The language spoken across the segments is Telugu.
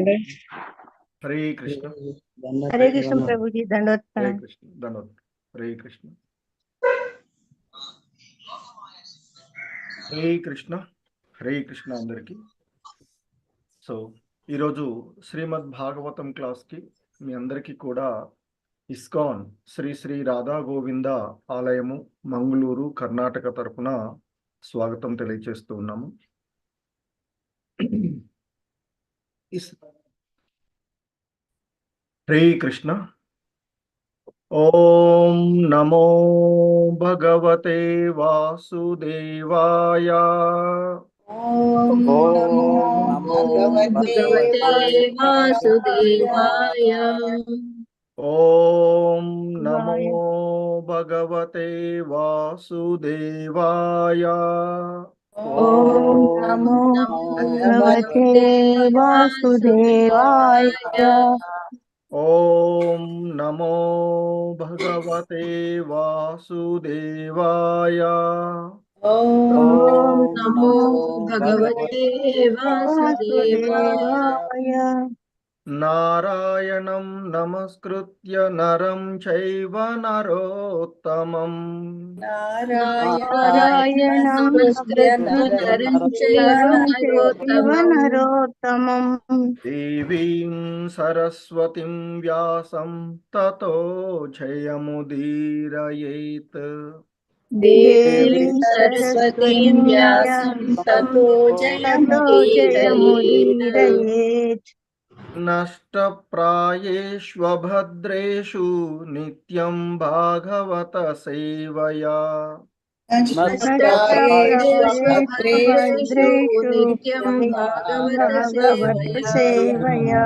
हरे कृष्ण। हरे कृष्ण प्रभु जी, दंडवत हरे प्रणाम। कृष्ण, धन्यवाद। हरे कृष्ण, हरे कृष्ण, हरे कृष्ण అందరికి. సో ఈరోజు శ్రీమద్ భాగవతం క్లాస్కి మీ అందరికీ కూడా ఇస్కాన్ శ్రీ శ్రీ రాధా గోవింద ఆలయము మంగళూరు కర్ణాటక తరపున స్వాగతం తెలియజేస్తూ ఉన్నాము. హరే కృష్ణ. ఓం నమో భగవతే వాసుదేవాయ. ఓం నమో భగవతే వాసుదేవాయ. ఓం నమో భగవతే వాసుదేవాయ. ఓం నమో భగవతే వాసుదేవాయ. ఓం నమో భగవతే వాసుదేవాయ. ఓం నమో భగవతే వాసుదేవాయ. నారాయణం నమస్కృత్య నరం చైవ నరోత్తమం. నారాయణం నమస్కృత్య నరోత్తమం. దేవీం సరస్వతిం వ్యాసం తతో జయముదీరయేత్. దేవీం సరస్వతీం వ్యాసం తతో జయముదీరయేత్. నష్టప్రాయేష్వభద్రేషు నిత్యం భాగవత సేవయా. నష్టప్రాయేష్వభద్రేషు నిత్యం భాగవత సేవయా.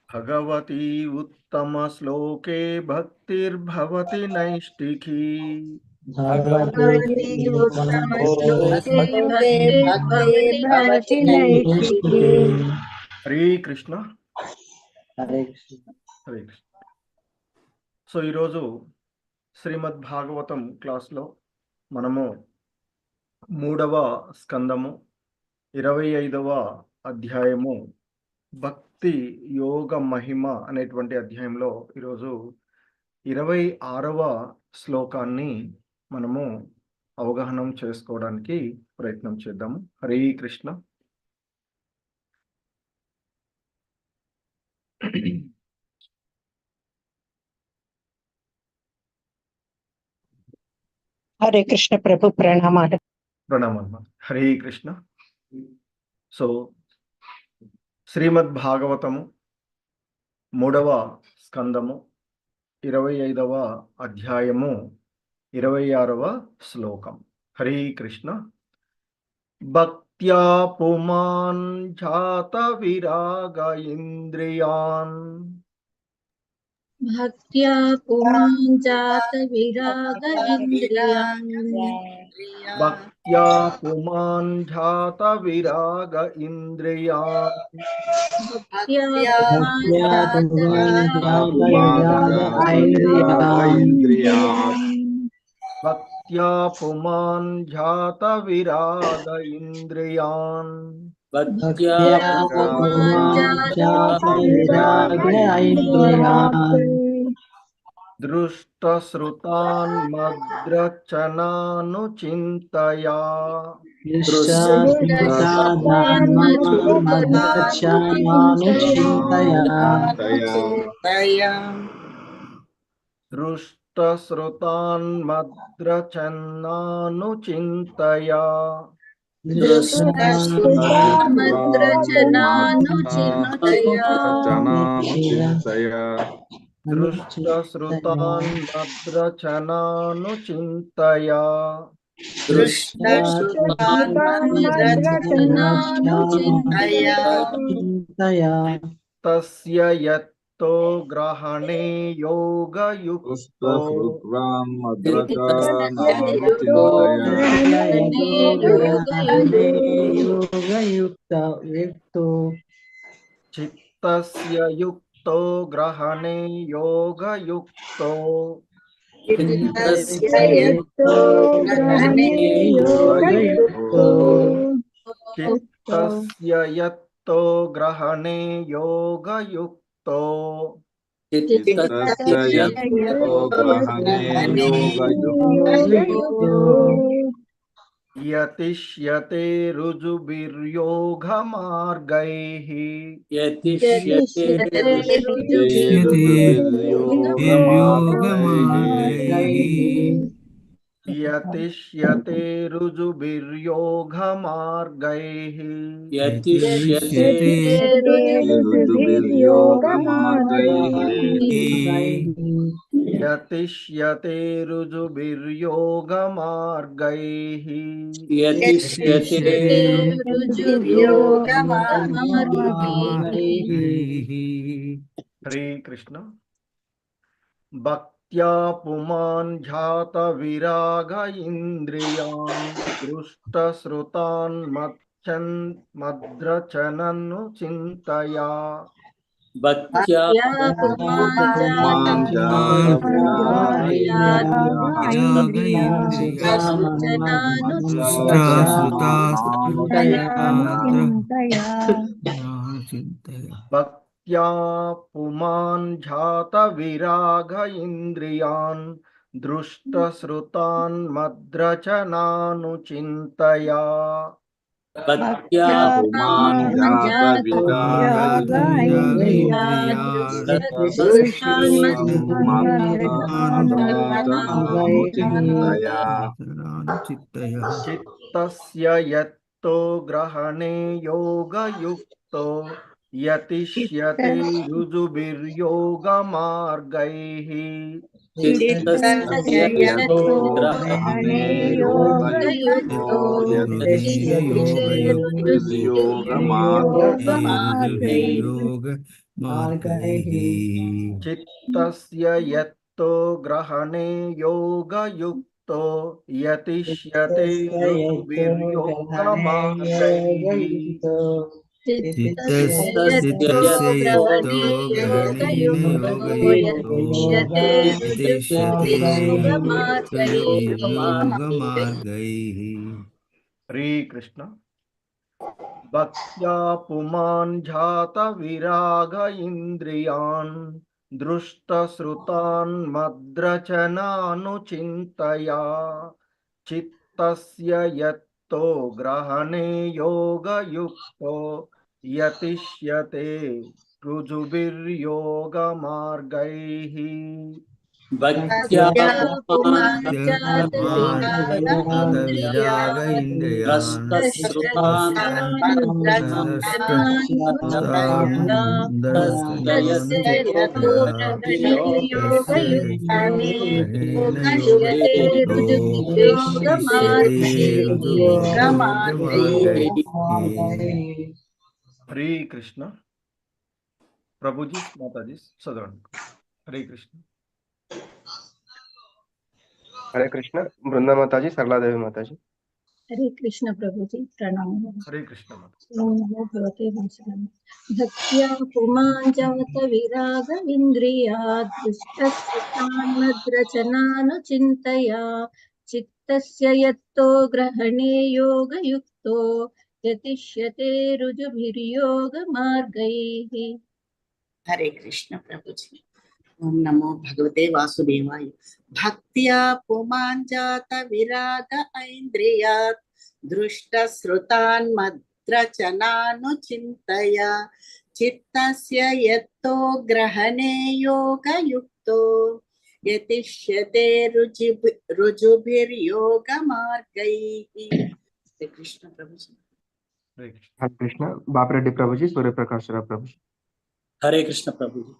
భగవతి ఉత్తమ శ్లోకే భక్తిర్భవతి నైష్టికీ. భగవతి ఉత్తమ శ్లోకే భక్తిర్భవతి నైష్టికీ. హరే కృష్ణ. హరే కృష్ణ. సో ఈరోజు శ్రీమద్ భాగవతం క్లాస్లో మనము 3వ స్కందము 25వ అధ్యాయము భక్తి యోగ మహిమ అనేటువంటి అధ్యాయంలో ఈరోజు 26వ శ్లోకాన్ని మనము అవగాహనం చేసుకోవడానికి ప్రయత్నం చేద్దాము. హరే కృష్ణ. హరే కృష్ణ ప్రభు, ప్రణామాలు. ప్రణామాలు. హరే కృష్ణ. సో శ్రీమద్ భాగవతము 3వ స్కందము 25వ అధ్యాయము 26వ శ్లోకం. హరే కృష్ణ. భక్త్యా పుమాన్ జాత విరాగ ఇంద్రియాన్. భక్త్యా పుమాన్ జాత విరాగ ఇంద్రియాన్. భక్త్యా పుమాన్ జాత విరాగ ఇంద్రియాన్. భక్త్యా పుమాన్ జాత విరాగ ఇంద్రియాన్. భక్త్యా పుమాన్ జాత విరాగ ఇంద్రియాన్. దృష్టశ్రుతాన్ మద్రచనాను చింతయా. దృష్టశ్రుతాన్ మద్రచనాను చింతయా. దృష్టశ్రుతాన్ మద్రచనాను చింతయా. తస్య యత్తో గ్రహణే యోగయుక్తో. చిత్తస్య యుక్తో గ్రహణే యోగయుక్తో. చిత్తస్య యత్తో यत्तो ग्रहणे योगयुक्तो चित्तस्य यत्तो ग्रहणे योगयुक्तो यतिष्यते ऋजुभिर्योगमार्गैः यतिष्यते यतिष्यते ऋजुभिर्योगमार्गैः यतिष्यते ऋजुभिर्योगमार्गैः हरे कृष्ण। भक्त्या पुमान् जात विराग इन्द्रियान् दृष्टश्रुतान् मद्रचननु चिन्तया भक्त्या पुमान् भक्त्या पुमान् जात विराग इन्द्रियान् दृष्टश्रुतान् मद्रचनानुचिन्तया भक्त्या पुमान् जात विराग चित्तस्य यत्तो ग्रहणे योगयुक्तो यतिष्यते ऋजुभिर्योगमार्गैः चित्तस्य यत्तो ग्रहणे योगयुक्तो यतिष्यते ऋजुभिर्योगमार्गैः हरे कृष्ण। भक्त्या पुमान् जात विराग इन्द्रियान् दृष्टश्रुतान् मद्रचनानुचिन्तया चित्तस्य यत्तो ग्रहणे योगयुक्तो यतिष्यते ऋजुभिर्योगमार्गैः भक्त्या पुमान् जात विराग इन्द्रियान् तस्य यतो ग्रहणे योगयुक्तो यतिष्यते ऋजुभिर्योगमार्गैः। हरे कृष्ण। प्रभु जी माता जी सदन। हरे कृष्ण। हरे कृष्ण। वृंदा माता जी, सरला देवी माता जी। हरे कृष्ण प्रभु जी, प्रणाम। हरे कृष्ण माता। ओम नमो भगवते वासुदेवाय। भक्त्या पुमान् जात विराग इन्द्रियात् दृष्टस्थितान्मद्रचनानुचिन्तया चित्तस्य यत्तो ग्रहणे योगयुक्तो यतिष्यते ऋजुभिर्योगमार्गैः। हरे कृष्ण प्रभु जी। ओम नमो भगवते वासुदेवाय। भक्त्या पुमान् जात विराग ऐन्द्रियात् दृष्टश्रुतान् मद्रचनानुचिन्तया चित्तस्य यत्तो ग्रहणे योगयुक्तो यतिष्यते ऋजुभिर्योगमार्गैः। हरे कृष्ण प्रभु जी। हरे कृष्ण। हरे कृष्ण। बापरेड्डी प्रभु जी, सूर्य प्रकाश राव प्रभु जी। हरे कृष्ण प्रभु जी।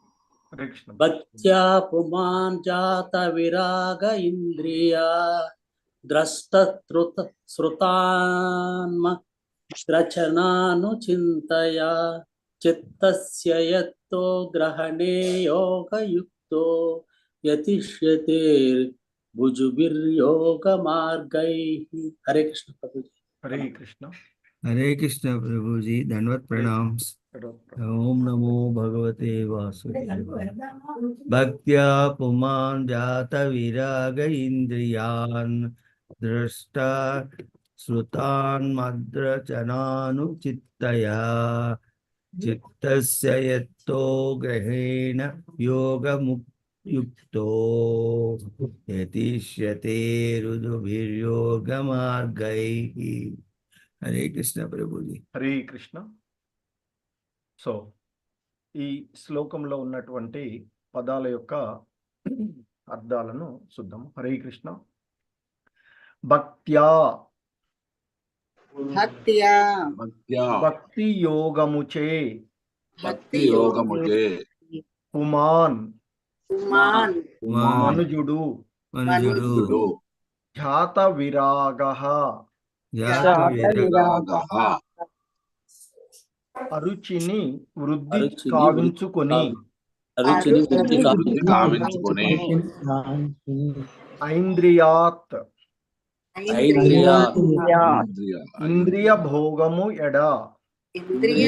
हरे कृष्ण। भक्त्या पुमान् जात विराग इन्द्रिया द्रष्टश्रुतान्मद्रचनानुचिन्तया चित्तस्य यत्तो ग्रहणे योगयुक्तो यतिष्यते ऋजुभिर्योगमार्गैः। हरे कृष्ण प्रभु जी। हरे कृष्ण। हरे कृष्ण प्रभु जी, दंडवत प्रणाम। ओम नमो भगवते वासुदेवाय। भक्त्या पुमान् जात विराग इंद्रियान् दृष्टा श्रुतान् मद्रचनानुचित्तया చిత్తస్య యత్తో గ్రహేణ యోగముక్తో యతిష్యతే రుజుభిర్యోగమార్గైః. హరే కృష్ణ ప్రభుజీ. హరే కృష్ణ. సో ఈ శ్లోకంలో ఉన్నటువంటి పదాల యొక్క అర్థాలను చూద్దాం. హరే కృష్ణ. భక్త్యా భక్త్యా భక్తి యోగముచే భక్తి యోగముచే పుమాన్ పుమాన్ మనుజుడు మనుజుడు ధ్యాత విరాగః అరుచిని వృద్ధి కావించుకొని అరుచిని వృద్ధి కావించుకొని ఐంద్రియాత్ ఇంద్రియ భోగము ఎడ ఇంద్రియ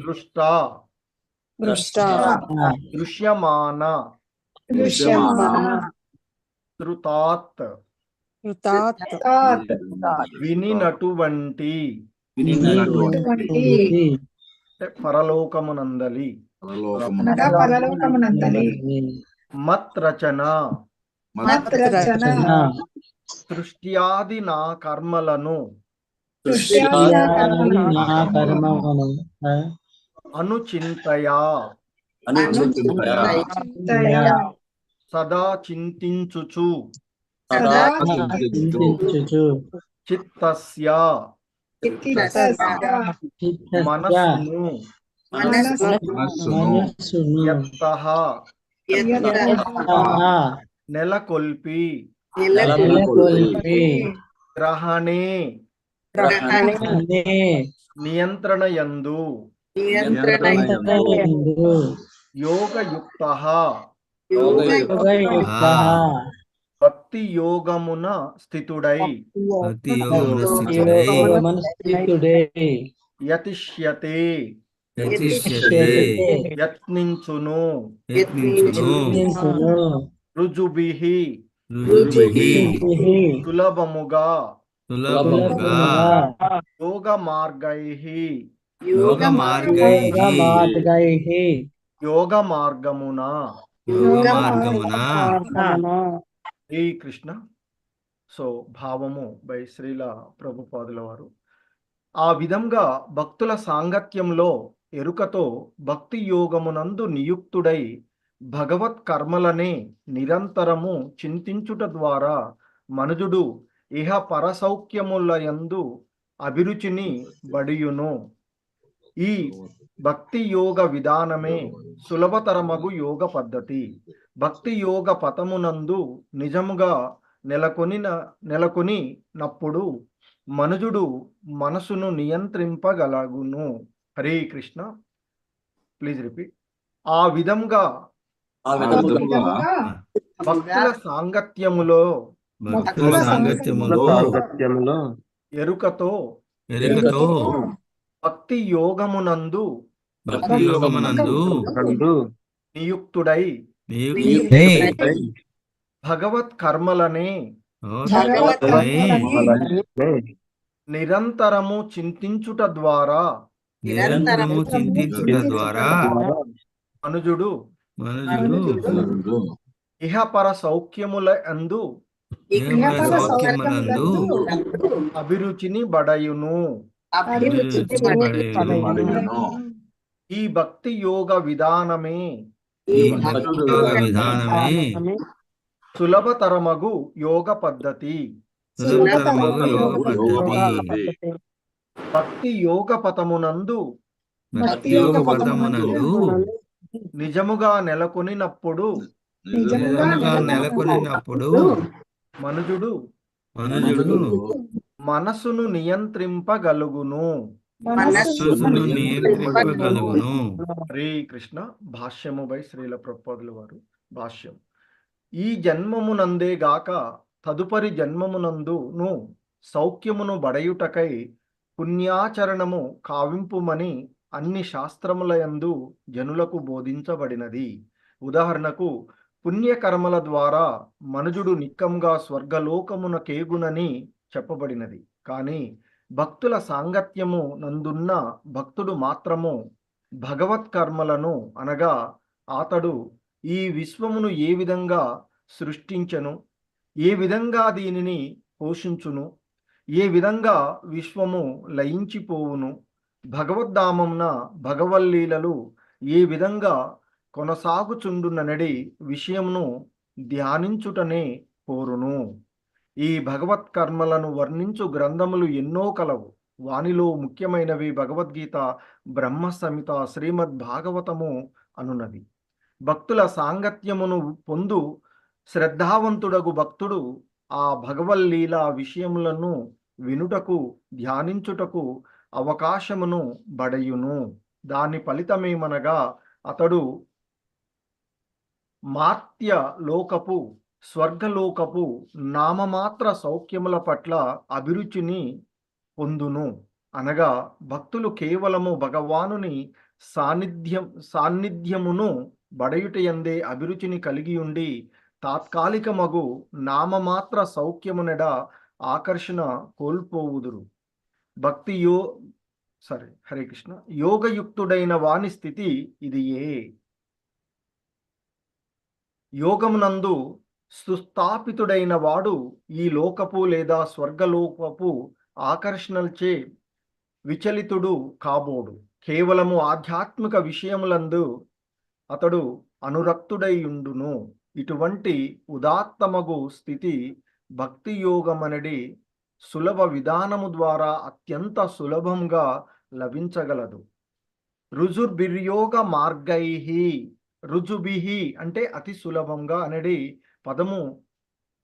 దృష్ట దృశ్యమాన శృతాత్ వినినటువంటి పరలోకమునందలి మత్ రచన సృష్ట్యాది నా కర్మలను అనుచింతయా సదా చింతించుచు చిత్తస్య మనస్సును యత్తః నెలకొల్పి గ్రహణే నియంత్రణయందు యోగయుక్తః భక్తి యోగమున స్థితుడై భక్తి యోగమున స్థితుడై యతిష్యతే యత్నించును రుజుభిః సులభముగా యోగ మార్గైః యోగ మార్గమున. శ్రీ కృష్ణ. సో భావము బై శ్రీల ప్రభుపాదుల వారు ఆ విధంగా భక్తుల సాంగత్యంలో ఎరుకతో భక్తి యోగమునందు నియుక్తుడై భగవత్ కర్మలనే నిరంతరము చింతించుట ద్వారా మనుజుడు ఇహ పరసౌఖ్యములయందు అభిరుచిని బడియును. ఈ భక్తి యోగ విధానమే సులభతరమగు పద్ధతి. భక్తి యోగ పథమునందు నిజముగా నెలకొనినప్పుడు మనుజుడు మనసును నియంత్రింపగలగును. హరే కృష్ణ. Please repeat. ఆ విధంగా భక్తుల సాంగత్యములో ఎరుకతో భక్తి యోగమునందు నియుక్తుడై భగవత్ కర్మలనే నిరంతరము చింతించుట ద్వారా మనుజుడు ఇహపర సౌఖ్యముల యందు అభిరుచిని బడయును. ఈ భక్తి యోగ విధానమే సులభతరమగు యోగ పద్ధతి. భక్తి యోగ పథమునందు నిజముగా నెలకొనినప్పుడు మనుజుడు మనసును నియంత్రింపగలుగును. హరే కృష్ణ. భాష్యము బై శ్రీల ప్రభుపాదుల వారు. భాష్యం. ఈ జన్మమునందే గాక తదుపరి జన్మమునందును సౌఖ్యమును బడయుటకై పుణ్యాచరణము కావింపుమని అన్ని శాస్త్రములయందు జనులకు బోధించబడినది. ఉదాహరణకు పుణ్యకర్మల ద్వారా మనుజుడు నిక్కంగా స్వర్గలోకమున కేగునని చెప్పబడినది. కానీ భక్తుల సాంగత్యము నందున్న భక్తుడు మాత్రము భగవత్ కర్మలను అనగా అతడు ఈ విశ్వమును ఏ విధంగా సృష్టించను, ఏ విధంగా దీనిని పోషించును, ఏ విధంగా విశ్వము లయించిపోవును, భగవద్ధామంన భగవల్లీలలు ఏ విధంగా కొనసాగుచుండుననడి విషయమును ధ్యానించుటనే కోరును. ఈ భగవత్ కర్మలను వర్ణించు గ్రంథములు ఎన్నో కలవు. వానిలో ముఖ్యమైనవి భగవద్గీత, బ్రహ్మ సంహిత, శ్రీమద్ భాగవతము అనున్నది. భక్తుల సాంగత్యమును పొందు శ్రద్ధావంతుడగు భక్తుడు ఆ భగవల్లీల విషయములను వినుటకు, ధ్యానించుటకు అవకాశమును బడయును. దాని ఫలితమేమనగా అతడు మార్త్య లోకపు, స్వర్గలోకపు నామమాత్ర సౌఖ్యముల పట్ల అభిరుచిని పొందును. అనగా భక్తులు కేవలము భగవానుని సాన్నిధ్యమును బడయుటయందే అభిరుచిని కలిగి ఉండి తాత్కాలికమగు నామమాత్ర సౌఖ్యమునెడ ఆకర్షణ కోల్పోవుదురు. హరే కృష్ణ. యోగయుక్తుడైన వాని స్థితి ఇదియే. యోగమునందు సుస్థాపితుడైన వాడు ఈ లోకపు లేదా స్వర్గలోకపు ఆకర్షణలచే విచలితుడు కాబోడు. కేవలము ఆధ్యాత్మిక విషయములందు అతడు అనురక్తుడైయుండును. ఇటువంటి ఉదాత్తమగు స్థితి భక్తి యోగమనడి సులభ విధానము ద్వారా అత్యంత సులభంగా లభించగలదు. రుజుర్భిర్యోగ మార్గైహి, రుజుభిహి అంటే అతి సులభంగా అనడి పదము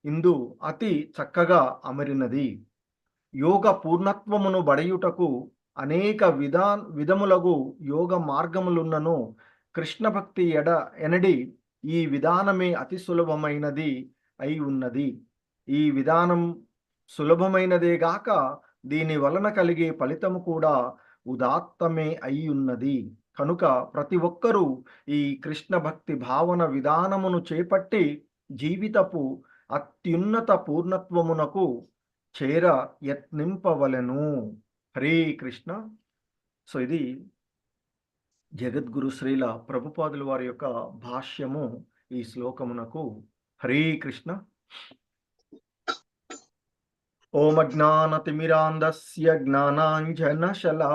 ఇందు అతి చక్కగా అమరినది. యోగ పూర్ణత్వమును బడయుటకు అనేక విధములగు యోగ మార్గములున్నను కృష్ణ భక్తి ఎనడి ఈ విధానమే అతి సులభమైనది అయి ఉన్నది. ఈ విధానం సులభమైనదే గాక దీని వలన కలిగే ఫలితము కూడా ఉదాత్తమే అయి ఉన్నది. కనుక ప్రతి ఒక్కరూ ఈ కృష్ణ భక్తి భావన విధానమును చేపట్టి జీవితపు అత్యున్నత పూర్ణత్వమునకు చేర యత్నింపవలెను. హరే కృష్ణ. సో ఇది జగద్గురు శ్రీల ప్రభుపాదుల వారి యొక్క భాష్యము ఈ శ్లోకమునకు. హరే కృష్ణ. ఓం అజ్ఞానతిమిరాంధస్య జ్ఞానాంజనశలాకయా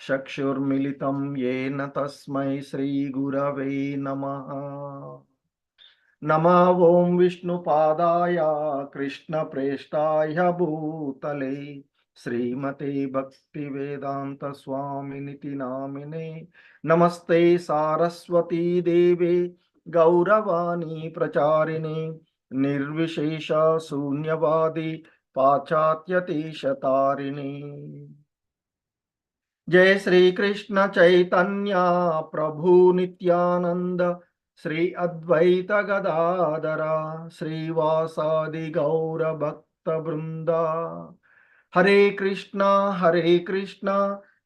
చక్షుర్మిలితం యేన తస్మై శ్రీగురవే నమః. నమో ఓం విష్ణుపాదాయ కృష్ణప్రేష్టాయ భూతలే శ్రీమతే భక్తివేదాంత స్వామినితి నామినే. నమస్తే సారస్వతీ దేవే గౌరవాణి ప్రచారిణి నిర్విశేష శూన్యవాది పాశ్చాత్యతీశతారిణి. జయ శ్రీకృష్ణ చైతన్య ప్రభు నిత్యానంద శ్రీ అద్వైత గదాధర శ్రీవాసాది గౌర భక్త బృంద. హరే కృష్ణ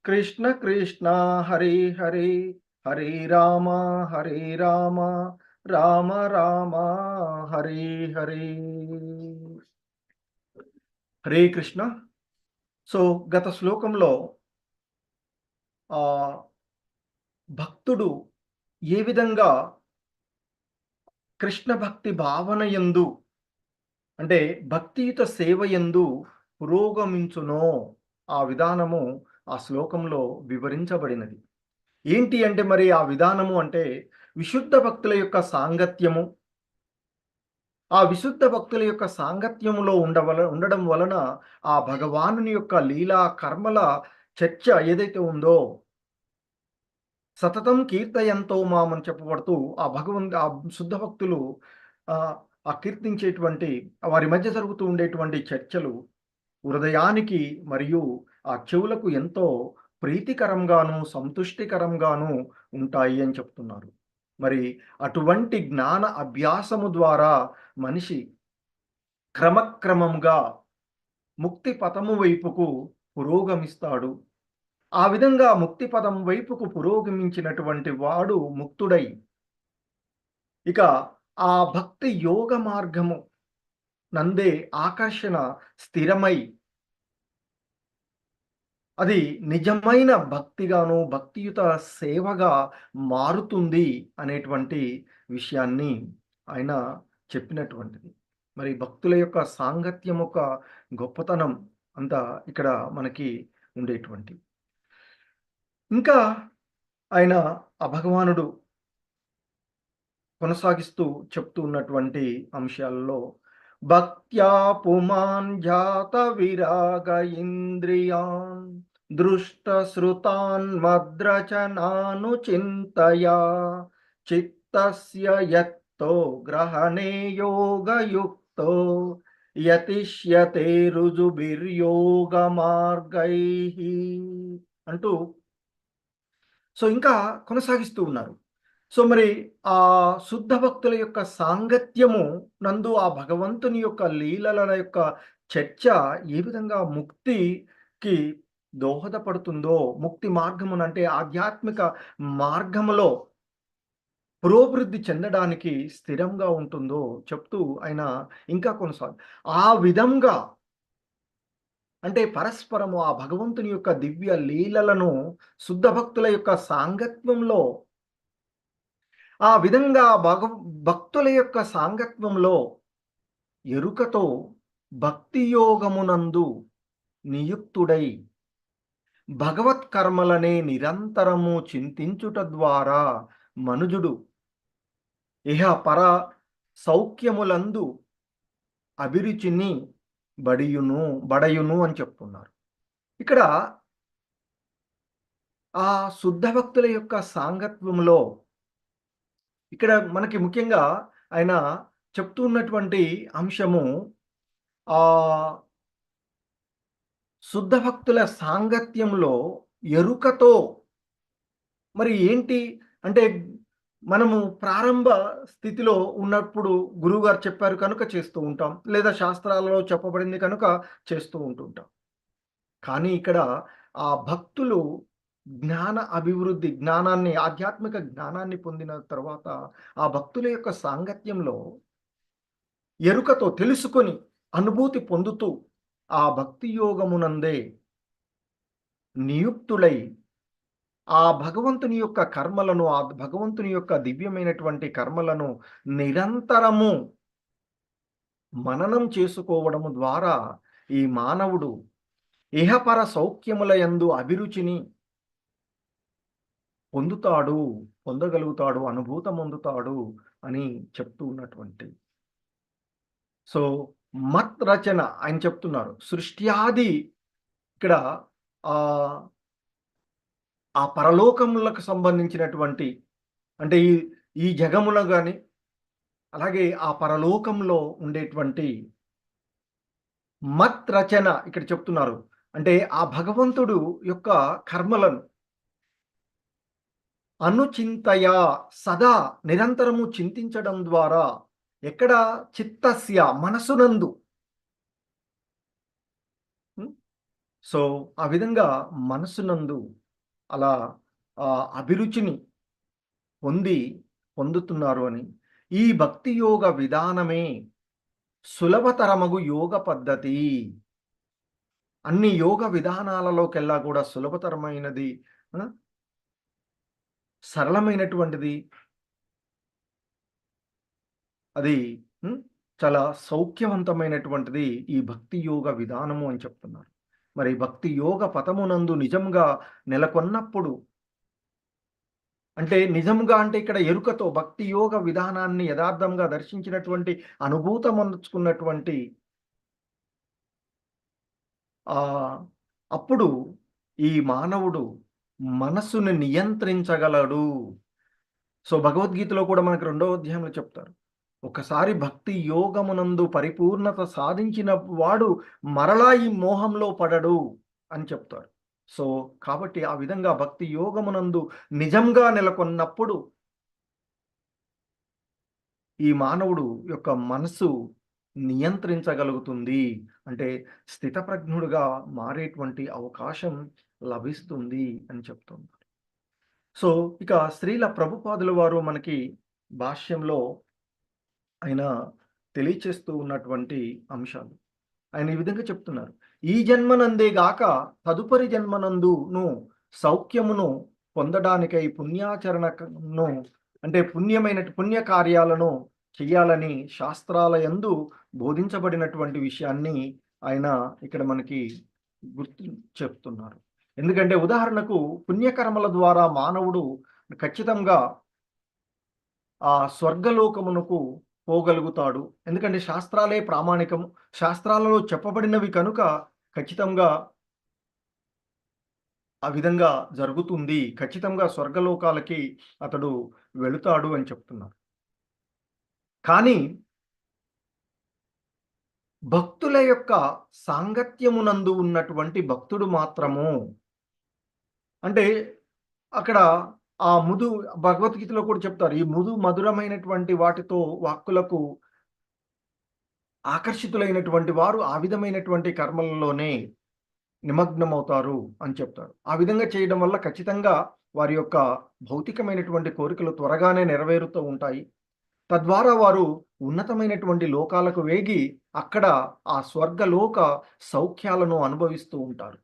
కృష్ణ కృష్ణ హరే హరే, హరే రామ రామ రామ హరే హరే. హరే కృష్ణ. సో గత శ్లోకంలో భక్తుడు ఏ విధంగా కృష్ణ భక్తి భావన యందు అంటే భక్తియుత సేవ యందు పురోగమించునో ఆ విధానము ఆ శ్లోకంలో వివరించబడినది. ఏంటి అంటే మరి ఆ విధానము అంటే విశుద్ధ భక్తుల యొక్క సాంగత్యము. ఆ విశుద్ధ భక్తుల యొక్క సాంగత్యములో ఉండడం వలన ఆ భగవానుని యొక్క లీలా కర్మల చర్చ ఏదైతే ఉందో సతతం కీర్తయంతో మామని చెప్పబడుతూ ఆ శుద్ధ భక్తులు ఆ కీర్తించేటువంటి వారి మధ్య జరుగుతూ ఉండేటువంటి చర్చలు హృదయానికి మరియు ఆ చెవులకు ఎంతో ప్రీతికరంగాను సంతుష్టికరంగాను ఉంటాయి అని చెప్తున్నారు. మరి అటువంటి జ్ఞాన అభ్యాసము ద్వారా మనిషి క్రమక్రమంగా ముక్తి పథము వైపుకు పురోగమిస్తాడు. ఆ విధంగా ముక్తి పదం వైపుకు పురోగమించినటువంటి వాడు ముక్తుడై ఇక ఆ భక్తి యోగ మార్గము నందే ఆకర్షణ స్థిరమై అది నిజమైన భక్తిగాను భక్తియుత సేవగా మారుతుంది అనేటువంటి విషయాన్ని ఆయన చెప్పినటువంటిది. మరి భక్తుల యొక్క సాంగత్యం యొక్క గొప్పతనం అంతా ఇక్కడ మనకి ఉండేటువంటి. ఇంకా ఆయన ఆ భగవానుడు కొనసాగిస్తూ చెప్తూ ఉన్నటువంటి అంశాలలో భక్త్యా పుమాన్ జాత విరాగ ఇంద్రియాన్ దృష్ట శ్రుతాన్ మద్రచనాను చింతయా చిత్తస్య యత్తో గ్రహణే యోగయుక్తో యతిష్యతే రుజుభిర్యోగ మార్గైః అంటూ సో ఇంకా కొనసాగిస్తూ ఉన్నారు. సో మరి ఆ శుద్ధ భక్తుల యొక్క సాంగత్యము నందు ఆ భగవంతుని యొక్క లీలల యొక్క చర్చ ఏ విధంగా ముక్తికి దోహదపడుతుందో, ముక్తి మార్గమునంటే ఆధ్యాత్మిక మార్గములో పురోభివృద్ధి చెందడానికి స్థిరంగా ఉంటుందో చెప్తూ ఆయన ఇంకా ఆ విధంగా అంటే పరస్పరము ఆ భగవంతుని యొక్క దివ్య లీలలను శుద్ధ భక్తుల యొక్క సాంగత్యంలో ఆ విధంగా భక్తుల యొక్క సాంగత్యంలో ఎరుకతో భక్తి యోగమునందు నియుక్తుడై భగవత్ కర్మలనే నిరంతరము చింతించుట ద్వారా మనుజుడు ఇహ పర సౌఖ్యములందు అభిరుచిని బడయును అని చెప్తున్నారు. ఇక్కడ ఆ శుద్ధ భక్తుల యొక్క సాంగత్యంలో ఇక్కడ మనకి ముఖ్యంగా ఆయన చెప్తూ ఉన్నటువంటి అంశము ఆ శుద్ధ భక్తుల సాంగత్యంలో ఎరుకతో మరి ఏంటి అంటే మనము ప్రారంభ స్థితిలో ఉన్నప్పుడు గురువుగారు చెప్పారు కనుక చేస్తూ ఉంటాం, లేదా శాస్త్రాలలో చెప్పబడింది కనుక చేస్తూ ఉంటుంటాం. కానీ ఇక్కడ ఆ భక్తులు జ్ఞాన అభివృద్ధి జ్ఞానాన్ని ఆధ్యాత్మిక జ్ఞానాన్ని పొందిన తర్వాత ఆ భక్తుల యొక్క సాంగత్యంలో ఎరుకతో తెలుసుకొని అనుభూతి పొందుతూ ఆ భక్తి యోగమునందే నియుక్తులై ఆ భగవంతుని యొక్క కర్మలను ఆ భగవంతుని యొక్క దివ్యమైనటువంటి కర్మలను నిరంతరము మననం చేసుకోవడము ద్వారా ఈ మానవుడు ఇహపర సౌఖ్యముల యందు అభిరుచిని పొందగలుగుతాడు, అనుభూతం పొందుతాడు అని చెప్తూ ఉన్నటువంటి. సో మత్ రచన ఆయన చెప్తున్నారు. సృష్ట్యాది ఇక్కడ ఆ పరలోకములకు సంబంధించినటువంటి అంటే ఈ జగములో కానీ అలాగే ఆ పరలోకంలో ఉండేటువంటి మత్ రచన ఇక్కడ చెప్తున్నారు. అంటే ఆ భగవంతుడు యొక్క కర్మలను అనుచింతయ సదా నిరంతరము చింతించడం ద్వారా ఎక్కడ చిత్తస్య మనసునందు సో ఆ విధంగా మనసునందు అలా అభిరుచిని పొందుతున్నారు అని ఈ భక్తి యోగ విధానమే సులభతరమగు యోగ పద్ధతి. అన్ని యోగ విధానాలలోకెల్లా కూడా సులభతరమైనది, సరళమైనటువంటిది, అది చాలా సౌఖ్యవంతమైనటువంటిది ఈ భక్తి యోగ విధానము అని చెప్తున్నారు. మరి భక్తి యోగ పథమునందు నిజంగా నెలకొన్నప్పుడు అంటే నిజంగా అంటే ఇక్కడ ఎరుకతో భక్తి యోగ విధానాన్ని యథార్థంగా దర్శించినటువంటి అనుభూతం అందుకున్నటువంటి అప్పుడు ఈ మానవుడు మనస్సును నియంత్రించగలడు. సో భగవద్గీతలో కూడా మనకు 2వ అధ్యాయంలో చెప్తారు, ఒకసారి భక్తి యోగమునందు పరిపూర్ణత సాధించిన వాడు మరలా ఈ మోహంలో పడడు అని చెప్తారు. సో కాబట్టి ఆ విధంగా భక్తి యోగమునందు నిజంగా నెలకొన్నప్పుడు ఈ మానవుడు యొక్క మనసు నియంత్రించగలుగుతుంది, అంటే స్థితప్రజ్ఞుడుగా మారేటువంటి అవకాశం లభిస్తుంది అని చెప్తున్నారు. సో ఇక శ్రీల ప్రభుపాదుల వారు మనకి భాష్యంలో ఆయన తెలియచేస్తూ ఉన్నటువంటి అంశాలు ఆయన ఈ విధంగా చెప్తున్నారు. ఈ జన్మనందే గాక తదుపరి జన్మనందును సౌఖ్యమును పొందడానికై పుణ్యాచరణను అంటే పుణ్య కార్యాలను చెయ్యాలని శాస్త్రాల యందు బోధించబడినటువంటి విషయాన్ని ఆయన ఇక్కడ మనకి గుర్తు చెప్తున్నారు. ఎందుకంటే ఉదాహరణకు పుణ్యకర్మల ద్వారా మానవుడు ఖచ్చితంగా ఆ స్వర్గలోకమునకు పోగలుగుతాడు. ఎందుకంటే శాస్త్రాలే ప్రామాణికము, శాస్త్రాలలో చెప్పబడినవి కనుక ఖచ్చితంగా ఆ విధంగా జరుగుతుంది, ఖచ్చితంగా స్వర్గలోకాలకి అతడు వెళుతాడు అని చెప్తున్నారు. కానీ భక్తుల యొక్క సాంగత్యమునందు ఉన్నటువంటి భక్తుడు మాత్రము అంటే అక్కడ ఆ భగవద్గీతలో కూడా చెప్తారు, ఈ మధురమైనటువంటి వాటితో వాక్కులకు ఆకర్షితులైనటువంటి వారు ఆ విధమైనటువంటి కర్మలలోనే నిమగ్నమవుతారు అని చెప్తారు. ఆ విధంగా చేయడం వల్ల ఖచ్చితంగా వారి యొక్క భౌతికమైనటువంటి కోరికలు త్వరగానే నెరవేరుతూ ఉంటాయి. తద్వారా వారు ఉన్నతమైనటువంటి లోకాలకు వేగి అక్కడ ఆ స్వర్గలోక సౌఖ్యాలను అనుభవిస్తూ ఉంటారు.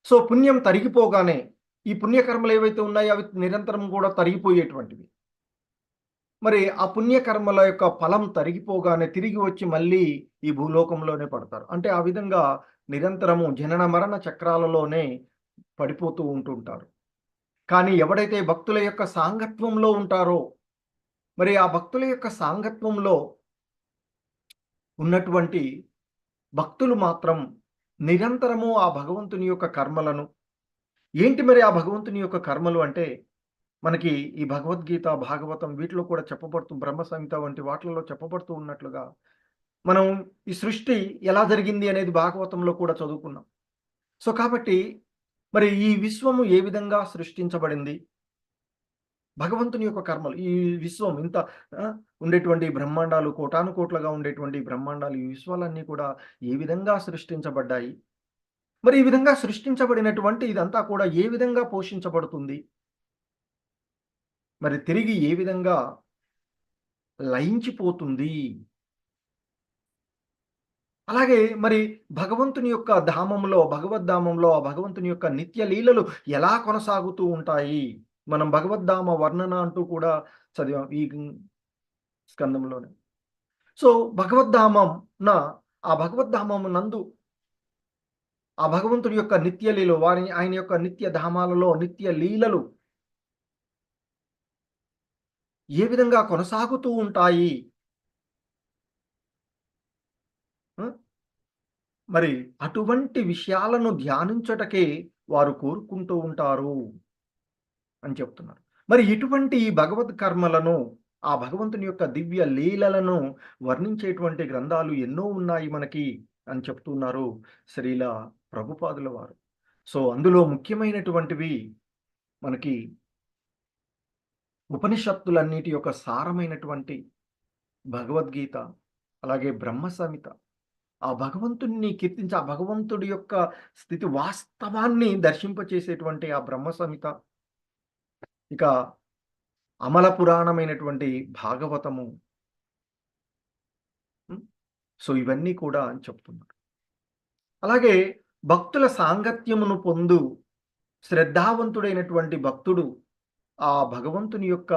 సో పుణ్యం తరిగిపోగానే ఈ పుణ్యకర్మలు ఏవైతే ఉన్నాయో అవి నిరంతరం కూడా తరిగిపోయేటువంటివి. మరి ఆ పుణ్యకర్మల యొక్క ఫలం తరిగిపోగానే తిరిగి వచ్చి మళ్ళీ ఈ భూలోకంలోనే పడతారు. అంటే ఆ విధంగా నిరంతరము జనన మరణ చక్రాలలోనే పడిపోతూ ఉంటుంటారు. కానీ ఎవడైతే భక్తుల యొక్క సాంగత్వంలో ఉంటారో మరి ఆ భక్తుల యొక్క సాంగత్వంలో ఉన్నటువంటి భక్తులు మాత్రం నిరంతరము ఆ భగవంతుని యొక్క కర్మలను ఏంటి మరి ఆ భగవంతుని యొక్క కర్మలు అంటే మనకి ఈ భగవద్గీత, భాగవతం వీటిలో కూడా చెప్పబడుతూ బ్రహ్మ సంహిత వంటి వాటిలలో చెప్పబడుతూ ఉన్నట్లుగా మనం ఈ సృష్టి ఎలా జరిగింది అనేది భాగవతంలో కూడా చదువుకున్నాం. సో కాబట్టి మరి ఈ విశ్వము ఏ విధంగా సృష్టించబడింది, భగవంతుని యొక్క కర్మలు, ఈ విశ్వం ఇంత ఉండేటువంటి బ్రహ్మాండాలు కోటాను కోట్లుగా ఉండేటువంటి బ్రహ్మాండాలు, ఈ విశ్వాలన్నీ కూడా ఏ విధంగా సృష్టించబడ్డాయి, మరి ఈ విధంగా సృష్టించబడినటువంటి ఇదంతా కూడా ఏ విధంగా పోషించబడుతుంది, మరి తిరిగి ఏ విధంగా లయించిపోతుంది, అలాగే మరి భగవంతుని యొక్క ధామంలో భగవద్ధామంలో ఆ భగవంతుని యొక్క నిత్య లీలలు ఎలా కొనసాగుతూ ఉంటాయి. మనం భగవద్ధామ వర్ణన అంటూ కూడా చదివాం ఈ స్కందంలోనే. సో భగవద్ధామం ఆ భగవద్ధామం నందు ఆ భగవంతుడి యొక్క నిత్య లీలలు ఆయన యొక్క నిత్య ధామాలలో నిత్య లీలలు ఏ విధంగా కొనసాగుతూ ఉంటాయి, మరి అటువంటి విషయాలను ధ్యానించటకే వారు కోరుకుంటూ ఉంటారు అని చెప్తున్నారు. మరి ఇటువంటి భగవద్ కర్మలను ఆ భగవంతుని యొక్క దివ్య లీలలను వర్ణించేటువంటి గ్రంథాలు ఎన్నో ఉన్నాయి మనకి అని చెప్తున్నారు శ్రీల ప్రభుపాదుల వారు. సో అందులో ముఖ్యమైనటువంటివి మనకి ఉపనిషత్తులన్నిటి యొక్క సారమైనటువంటి భగవద్గీత, అలాగే బ్రహ్మ సంహిత, ఆ భగవంతుడిని కీర్తించి ఆ భగవంతుడి యొక్క స్థితి వాస్తవాన్ని దర్శింపచేసేటువంటి ఆ బ్రహ్మ సంహిత, ఇక అమల పురాణమైనటువంటి భాగవతము. సో ఇవన్నీ కూడా అని చెప్తున్నారు. అలాగే భక్తుల సాంగత్యమును పొందు శ్రద్ధావంతుడైనటువంటి భక్తుడు ఆ భగవంతుని యొక్క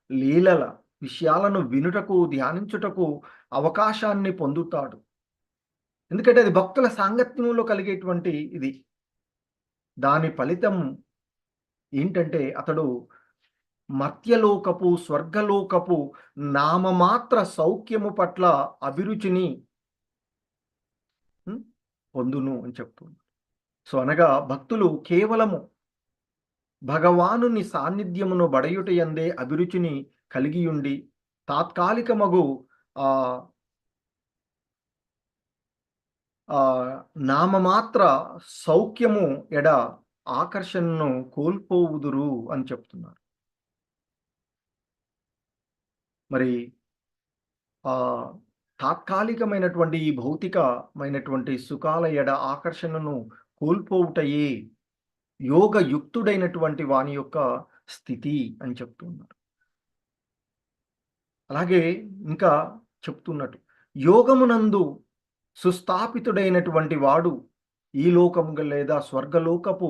లీలల విషయాలను వినుటకు ధ్యానించుటకు అవకాశాన్ని పొందుతాడు. ఎందుకంటే అది భక్తుల సాంగత్యంలో కలిగేటువంటి ఇది. దాని ఫలితం ఏంటంటే అతడు మర్త్యలోకపు స్వర్గలోకపు నామమాత్ర సౌఖ్యము పట్ల అభిరుచిని పొందును అని చెప్తుంది. సో అనగా భక్తులు కేవలము భగవానుని సాన్నిధ్యమును బడయుటయందే అభిరుచిని కలిగియుండి తాత్కాలికమగు నామమాత్ర సౌఖ్యము ఎడ ఆకర్షణను కోల్పోవుదురు అని చెప్తున్నారు. మరి తాత్కాలికమైనటువంటి ఈ భౌతికమైనటువంటి సుఖాల ఎడ ఆకర్షణను కోల్పోవుటయే యోగయుక్తుడైనటువంటి వాని యొక్క స్థితి అని చెప్తున్నారు. అలాగే ఇంకా చెప్తున్నట్టు యోగమునందు సుస్థాపితుడైనటువంటి వాడు ఈ లోకం లేదా స్వర్గలోకపు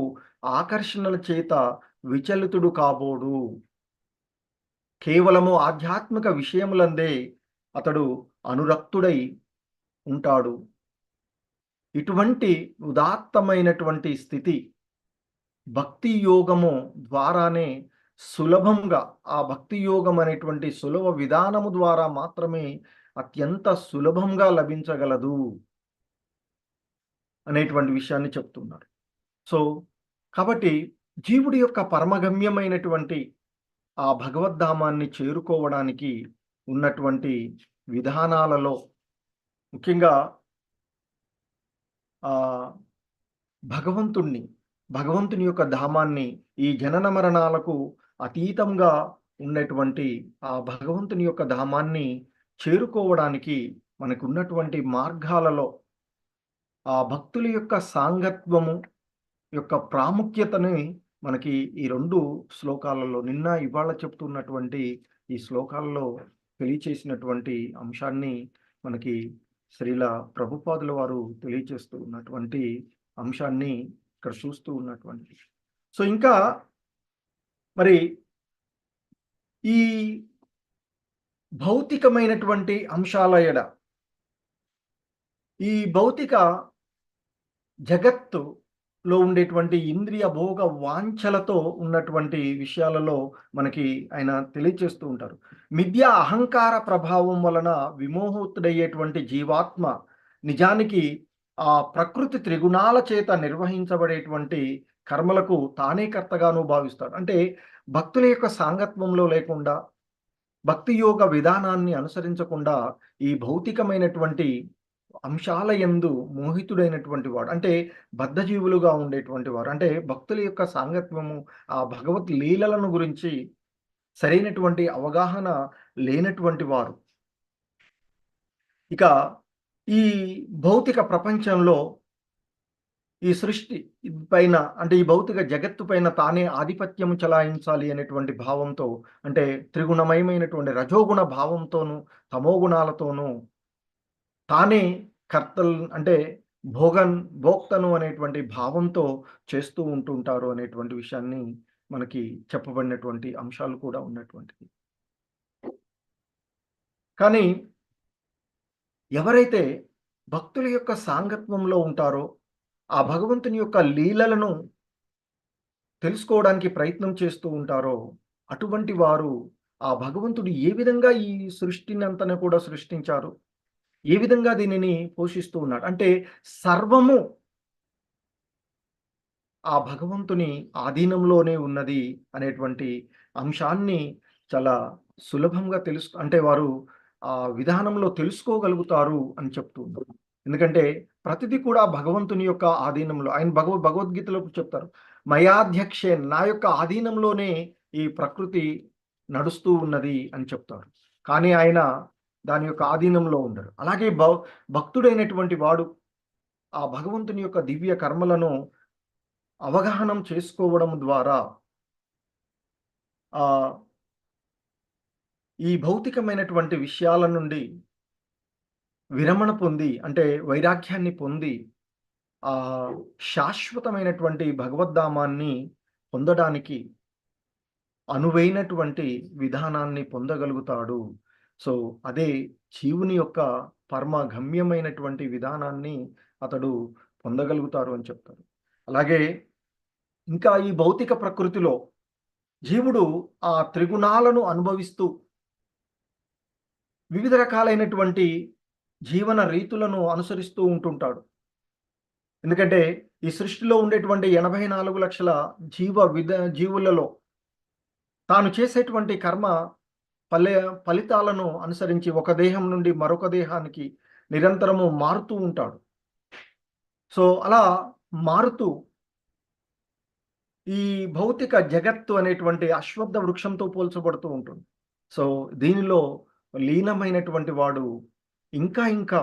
ఆకర్షణల చేత విచలితుడు కాబోడు. కేవలము ఆధ్యాత్మిక విషయములందే అతడు అనురక్తుడై ఉంటాడు. ఇటువంటి ఉదాత్తమైనటువంటి స్థితి భక్తి యోగము ద్వారానే సులభంగా, ఆ భక్తి యోగం అనేటువంటి సులభ విధానము ద్వారా మాత్రమే అత్యంత సులభంగా లభించగలదు అనేటువంటి విషయాన్ని చెప్తున్నారు. సో కాబట్టి జీవుడి యొక్క పరమగమ్యమైనటువంటి ఆ భగవద్ధామాన్ని చేరుకోవడానికి ఉన్నటువంటి విధానాలలో ముఖ్యంగా ఆ భగవంతుని యొక్క ధామాన్ని, ఈ జనన మరణాలకు అతీతంగా ఉన్నటువంటి ఆ భగవంతుని యొక్క ధామాన్ని చేరుకోవడానికి మనకు ఉన్నటువంటి మార్గాలలో ఆ భక్తుల యొక్క సాంగత్వము యొక్క ప్రాముఖ్యతని మనకి ఈ 2 శ్లోకాలలో నిన్న ఇవాళ చెప్తున్నటువంటి ఈ శ్లోకాలలో తెలియచేసినటువంటి అంశాన్ని మనకి శ్రీల ప్రభుపాదుల వారు తెలియచేస్తూ ఉన్నటువంటి అంశాన్ని ఇక్కడ చూస్తూ ఉన్నటువంటి. సో ఇంకా మరి ఈ భౌతికమైనటువంటి అంశాల ఎడ, ఈ భౌతిక జగత్తులో ఉండేటువంటి ఇంద్రియ భోగ వాంఛలతో ఉన్నటువంటి విషయాలలో మనకి ఆయన తెలియచేస్తూ ఉంటారు. మిథ్యా అహంకార ప్రభావం వలన విమోహితుడయ్యేటువంటి జీవాత్మ నిజానికి ఆ ప్రకృతి త్రిగుణాల చేత నిర్వహించబడేటువంటి కర్మలకు తానే కర్తగాను భావిస్తాడు. అంటే భక్తుల యొక్క సాంగత్వంలో లేకుండా, భక్తి యోగ విధానాన్ని అనుసరించకుండా ఈ భౌతికమైనటువంటి అంశాల యందు మోహితుడైనటువంటి వాడు, అంటే బద్ధజీవులుగా ఉండేటువంటి వారు, అంటే భక్తుల యొక్క సాంగత్వము, ఆ భగవత్ లీలలను గురించి సరైనటువంటి అవగాహన లేనటువంటి వారు ఇక ఈ భౌతిక ప్రపంచంలో, ఈ సృష్టి పైన, అంటే ఈ భౌతిక జగత్తు పైన తానే ఆధిపత్యం చలాయించాలి అనేటువంటి భావంతో, అంటే త్రిగుణమయమైనటువంటి రజోగుణ భావంతోనూ తమోగుణాలతోనూ తానే కర్తలు, అంటే భోక్తను అనేటువంటి భావంతో చేస్తూ ఉంటుంటారు అనేటువంటి విషయాన్ని మనకి చెప్పబడినటువంటి అంశాలు కూడా ఉన్నటువంటిది. కానీ ఎవరైతే భక్తుల యొక్క సాంగత్వంలో ఉంటారో, ఆ భగవంతుని యొక్క లీలలను తెలుసుకోవడానికి ప్రయత్నం చేస్తూ ఉంటారో, అటువంటి వారు ఆ భగవంతుడు ఏ విధంగా ఈ సృష్టిని అంతను కూడా సృష్టించారు, ఏ విధంగా దీనిని పోషిస్తూ ఉన్నాడు, అంటే సర్వము ఆ భగవంతుని ఆధీనంలోనే ఉన్నది అనేటువంటి అంశాన్ని చాలా సులభంగా అంటే వారు ఆ విధానంలో తెలుసుకోగలుగుతారు అని చెప్తూ ఉన్నారు. ఎందుకంటే ప్రతిదీ కూడా భగవంతుని యొక్క ఆధీనంలో, ఆయన భగవద్గీతలో చెప్తారు, మయాధ్యక్షే, నా యొక్క ఆధీనంలోనే ఈ ప్రకృతి నడుస్తూ ఉన్నది అని చెప్తారు. కానీ ఆయన దాని యొక్క ఆధీనంలో ఉండరు. అలాగే భక్తుడైనటువంటి వాడు ఆ భగవంతుని యొక్క దివ్య కర్మలను అవగాహనం చేసుకోవడం ద్వారా ఈ భౌతికమైనటువంటి విషయాల నుండి విరమణ పొంది, అంటే వైరాగ్యాన్ని పొంది ఆ శాశ్వతమైనటువంటి భగవద్ధామాన్ని పొందడానికి అనువైనటువంటి విధానాన్ని పొందగలుగుతాడు. సో అదే జీవుని యొక్క పరమ గమ్యమైనటువంటి విధానాన్ని అతడు పొందగలుగుతారు అని చెప్తారు. అలాగే ఇంకా ఈ భౌతిక ప్రకృతిలో జీవుడు ఆ త్రిగుణాలను అనుభవిస్తూ వివిధ రకాలైనటువంటి జీవన రీతులను అనుసరిస్తూ ఉంటుంటాడు. ఎందుకంటే ఈ సృష్టిలో ఉండేటువంటి 84 లక్షల జీవులలో తాను చేసేటువంటి కర్మ ఫలితాలను అనుసరించి ఒక దేహం నుండి మరొక దేహానికి నిరంతరము మారుతూ ఉంటాడు. సో అలా మారుతూ ఈ భౌతిక జగత్తు అనేటువంటి అశ్వత్థ వృక్షంతో పోల్చబడుతూ ఉంటుంది. సో దీనిలో లీనమైనటువంటి వాడు ఇంకా ఇంకా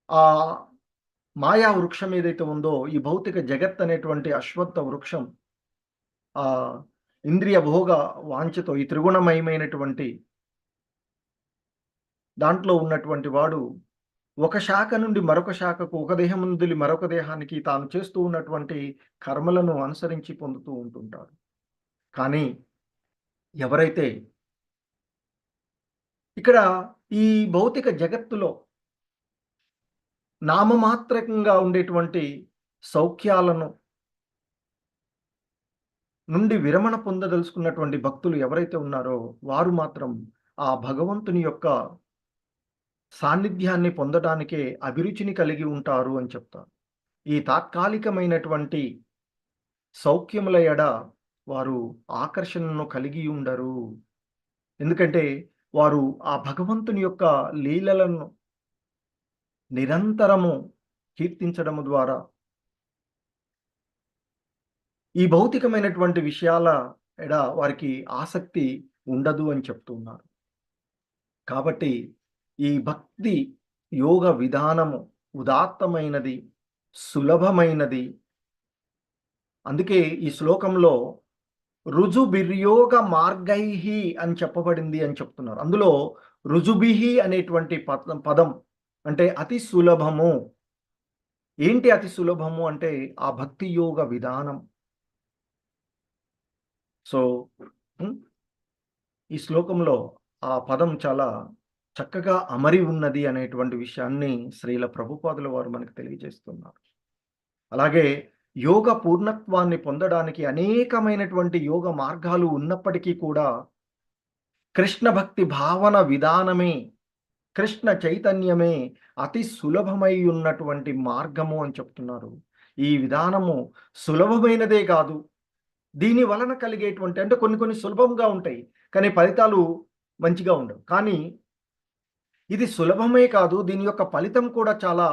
ఆ మాయా వృక్షం ఏదైతే ఉందో, ఈ భౌతిక జగత్ అనేటువంటి అశ్వత్థ వృక్షం ఆ ఇంద్రియ భోగ వాంఛతో, ఈ త్రిగుణమయమైనటువంటి దాంట్లో ఉన్నటువంటి వాడు ఒక శాఖ నుండి మరొక శాఖకు, ఒక దేహం నుండి మరొక దేహానికి తాను చేస్తూ ఉన్నటువంటి కర్మలను అనుసరించి పొందుతూ ఉంటుంటాడు. కానీ ఎవరైతే ఇక్కడ ఈ భౌతిక జగత్తులో నామమాత్రకంగా ఉండేటువంటి సౌఖ్యాలను నుండి విరమణ పొందదలుచుకున్నటువంటి భక్తులు ఎవరైతే ఉన్నారో వారు మాత్రం ఆ భగవంతుని యొక్క సాన్నిధ్యాన్ని పొందడానికే అభిరుచిని కలిగి ఉంటారు అని చెప్తారు. ఈ తాత్కాలికమైనటువంటి సౌఖ్యముల ఎడ వారు ఆకర్షణను కలిగి ఉండరు. ఎందుకంటే వారు ఆ భగవంతుని యొక్క లీలలను నిరంతరము కీర్తించడము ద్వారా ఈ భౌతికమైనటువంటి విషయాల ఎడ వారికి ఆసక్తి ఉండదు అని చెప్తున్నారు. కాబట్టి ఈ భక్తి యోగ విధానము ఉదాత్తమైనది, సులభమైనది. అందుకే ఈ శ్లోకంలో రుజుభిర్యోగ మార్గైహి అని చెప్పబడింది అని చెప్తున్నారు. అందులో రుజుభిహి అనేటువంటి పదం అంటే అతి సులభము. ఏంటి అతి సులభము అంటే ఆ భక్తి యోగ విధానం. సో ఈ శ్లోకంలో ఆ పదం చాలా చక్కగా అమరి ఉన్నది అనేటువంటి విషయాన్ని శ్రీల ప్రభుపాదుల వారు మనకు తెలియజేస్తున్నారు. అలాగే యోగ పూర్ణత్వాన్ని పొందడానికి అనేకమైనటువంటి యోగ మార్గాలు ఉన్నప్పటికీ కూడా కృష్ణ భక్తి భావన విధానమే, కృష్ణ చైతన్యమే అతి సులభమై ఉన్నటువంటి మార్గము అని చెప్తున్నారు. ఈ విధానము సులభమైనదే కాదు, దీని వలన కలిగేటువంటి అంటే కొన్ని సులభంగా ఉంటాయి కానీ ఫలితాలు మంచిగా ఉండవు. కానీ ఇది సులభమే కాదు, దీని యొక్క ఫలితం కూడా చాలా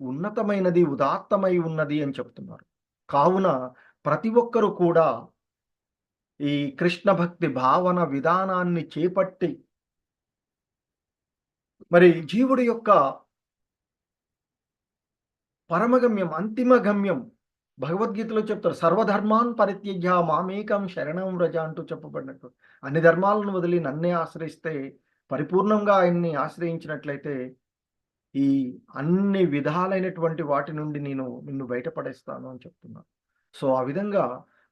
ఉన్నతమైనది, ఉదాత్తమై ఉన్నది అని చెప్తున్నారు. కావున ప్రతి ఒక్కరూ కూడా ఈ కృష్ణ భక్తి భావన విధానాన్ని చేపట్టి మరి జీవుడి యొక్క పరమగమ్యం, అంతిమ గమ్యం భగవద్గీతలో చెప్తారు, సర్వధర్మాన్ పరిత్యజ్య మామేకం శరణం వ్రజ అంటూ చెప్పబడినట్టు. అన్ని ధర్మాలను వదిలి నన్నే ఆశ్రయిస్తే, పరిపూర్ణంగా ఆయన్ని ఆశ్రయించినట్లయితే ఈ అన్ని విధాలైనటువంటి వాటి నుండి నిన్ను బయటపడేస్తాను అని చెప్తున్నాను. సో ఆ విధంగా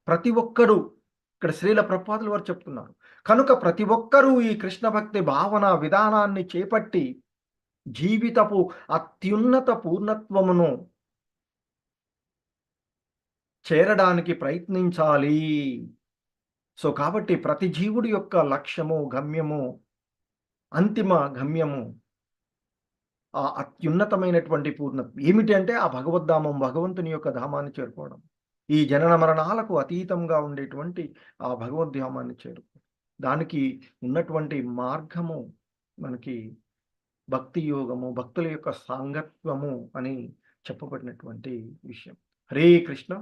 ప్రతి ఒక్కరూ ఇక్కడ శ్రీల ప్రభుపాదుల వారు చెప్తున్నారు. కనుక ప్రతి ఒక్కరూ ఈ కృష్ణ భక్తి భావన విధానాన్ని చేపట్టి జీవితపు అత్యున్నత పూర్ణత్వమును చేరడానికి ప్రయత్నించాలి. సో కాబట్టి ప్రతి జీవుడి యొక్క లక్ష్యము, గమ్యము, అంతిమ గమ్యము ఆ అత్యున్నతమైనటువంటి పూర్ణత్వం ఏమిటి అంటే ఆ భగవద్ధామం, భగవంతుని యొక్క ధామాన్ని చేరుకోవడం. ఈ జనన మరణాలకు అతీతంగా ఉండేటువంటి ఆ భగవద్ధామాన్ని చేరుకోవడం. దానికి ఉన్నటువంటి మార్గము మనకి భక్తి యోగము, భక్తుల యొక్క సాంగత్వము అని చెప్పబడినటువంటి విషయం. హరే కృష్ణ.